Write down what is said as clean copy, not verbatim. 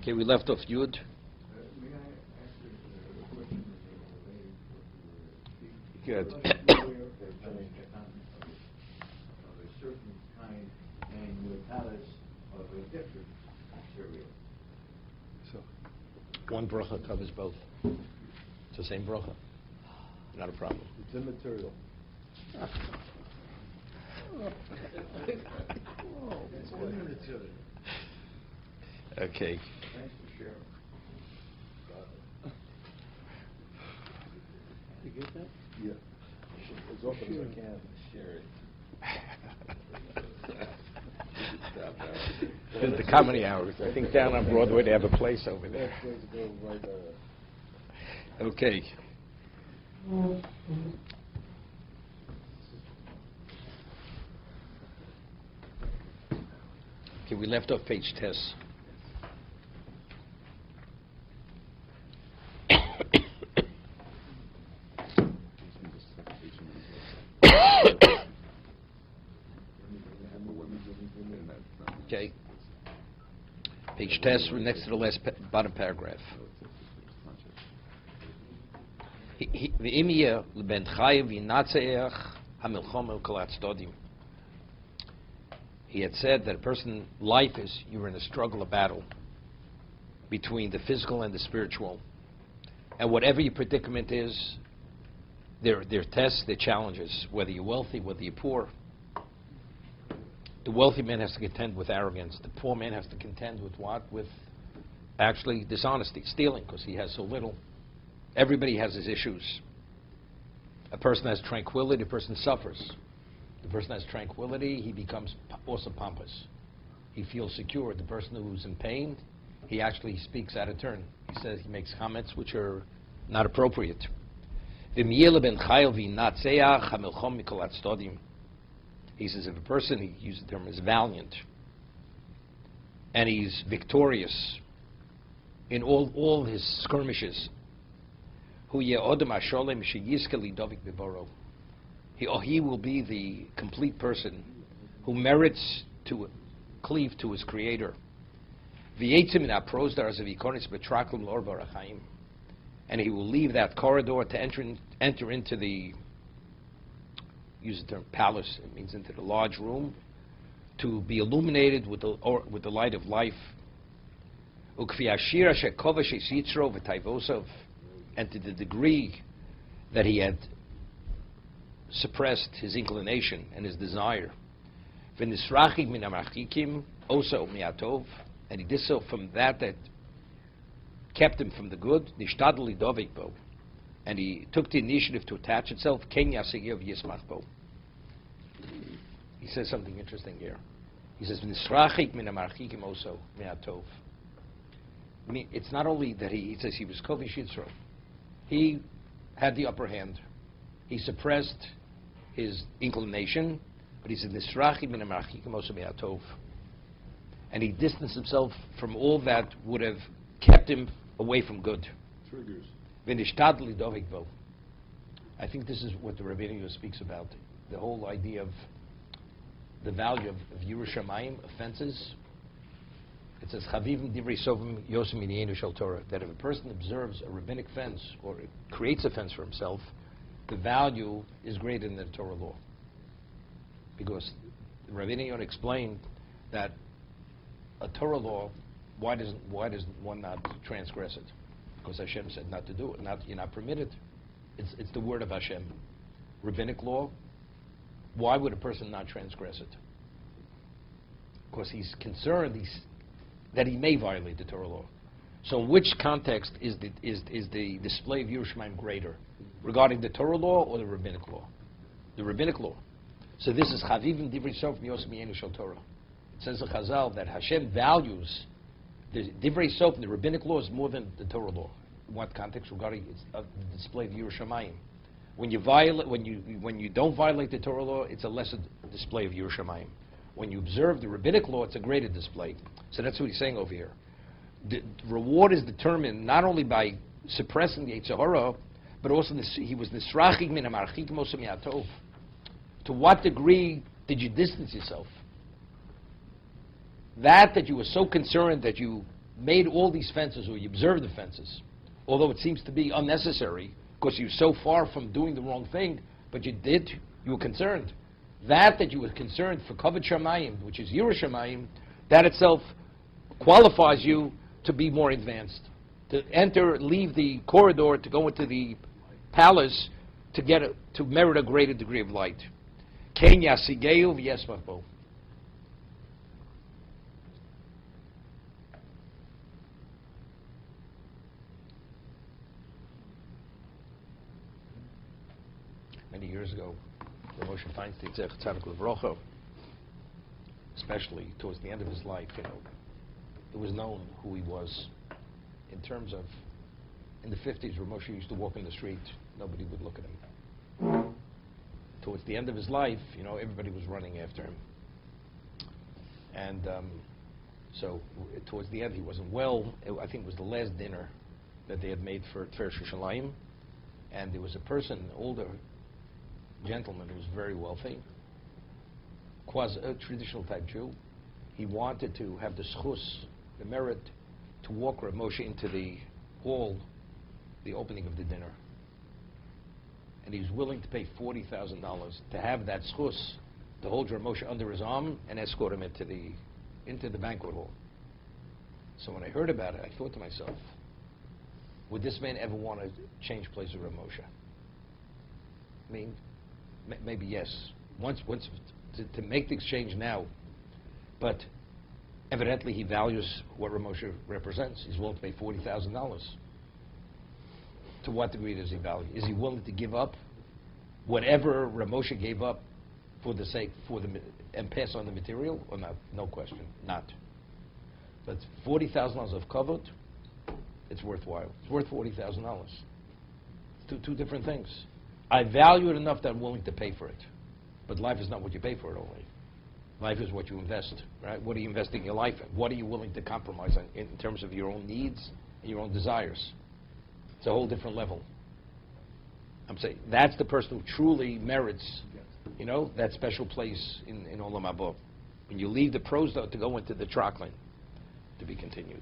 Okay, we left off Yud. May I ask a question related Good. to of a certain kind and your palace of a different cereal. So, one bracha covers both. It's the same bracha. Not a problem. It's immaterial. Okay. Thanks for sharing. You get that? Yeah. As often as I can. Share it. The comedy hours. I think down on Broadway they have a place over there. Okay. Okay, we left off page test. Okay. Page test, we're next to the last bottom paragraph. V'imiyah l'ben chayev v'yinatzeach hamilchom kalatsky. He had said that a person, life is, you're in a struggle, a battle between the physical and the spiritual. And whatever your predicament is, there are tests, there are challenges, whether you're wealthy, whether you're poor. The wealthy man has to contend with arrogance. The poor man has to contend with what? With actually dishonesty, stealing, because he has so little. Everybody has his issues. A person has tranquility, a person suffers. The person has tranquility, he becomes also pompous. He feels secure. The person who's in pain, he actually speaks out of turn. He says, he makes comments which are not appropriate. He says if a person, he uses the term, is valiant, and he's victorious in all his skirmishes, he will be the complete person who merits to cleave to his Creator. And he will leave that corridor to enter into the, use the term palace, it means into the large room, to be illuminated with the light of life. And to the degree that he had suppressed his inclination and his desire, and he did so from that kept him from the good, and he took the initiative to attach itself. He says something interesting here. He says, it's not only that he says he was kovish yitzro. He had the upper hand. He suppressed his inclination, but he said, and he distanced himself from all that would have kept him away from good. Triggers. I think this is what the Rabbeinu speaks about, the whole idea of the value of Yerushalayim, offenses. It says, Chavivim divrei sovim yosem minyeinu shel Torah, that if a person observes a rabbinic fence or creates a fence for himself, the value is greater than the Torah law. Because Rabbeinu explained that a Torah law, why does one not transgress it? Because Hashem said not to do it. You're not permitted. It's the word of Hashem. Rabbinic law, why would a person not transgress it? Because he's concerned that he may violate the Torah law. So in which context is the display of Yerushalayim greater? Regarding the Torah law or the rabbinic law? The rabbinic law. So this is Chavivim divrei sov miyos miyenu shel Torah. It says in Chazal that Hashem values the divrei sov, the rabbinic law, is more than the Torah law. In what context? Regarding the display of Yerushalayim. When you don't violate the Torah law, it's a lesser display of Yerushalayim. When you observe the rabbinic law, it's a greater display. So that's what he's saying over here. The reward is determined not only by suppressing the Yetzer Hara, but also he was nisrachik min hamarchikim osem yatov. To what degree did you distance yourself? That you were so concerned that you made all these fences, or you observed the fences, although it seems to be unnecessary, because you're so far from doing the wrong thing, but you were concerned. That you were concerned for kavod shamayim, which is yiras shamayim, that itself qualifies you to be more advanced, to leave the corridor, to go into the palace, to merit a greater degree of light. Ken yasigeu v'yesmach bo. Many years ago, the Moshe Feinstein, Zech Tzadik Levrocha, especially towards the end of his life, it was known who he was in terms of, in the 50s, where Moshe used to walk in the street, nobody would look at him. Towards the end of his life, everybody was running after him. And so towards the end, he wasn't well. I think it was the last dinner that they had made for Tfer Shushalayim, and there was a person, an older gentleman who was very wealthy, a traditional type Jew. He wanted to have the schus, the merit, to walk Rav Moshe into the hall, the opening of the dinner. And he was willing to pay $40,000 to have that schus, to hold Rav Moshe under his arm and escort him into the banquet hall. So when I heard about it, I thought to myself, would this man ever want to change places with Rav Moshe? I mean, maybe yes. Once to make the exchange now, but evidently he values what Rav Moshe represents. He's willing to pay $40,000. To what degree does he value? Is he willing to give up whatever Rav Moshe gave up for the sake and pass on the material, or not? No question, not. But $40,000 of kavod, it's worthwhile. It's worth $40,000. Two different things. I value it enough that I'm willing to pay for it. But life is not what you pay for it only. Life is what you invest, right? What are you investing your life in? What are you willing to compromise on in terms of your own needs and your own desires? It's a whole different level. I'm saying that's the person who truly merits, that special place in Olam Haba. When you leave the prose to go into the tracklin, to be continued.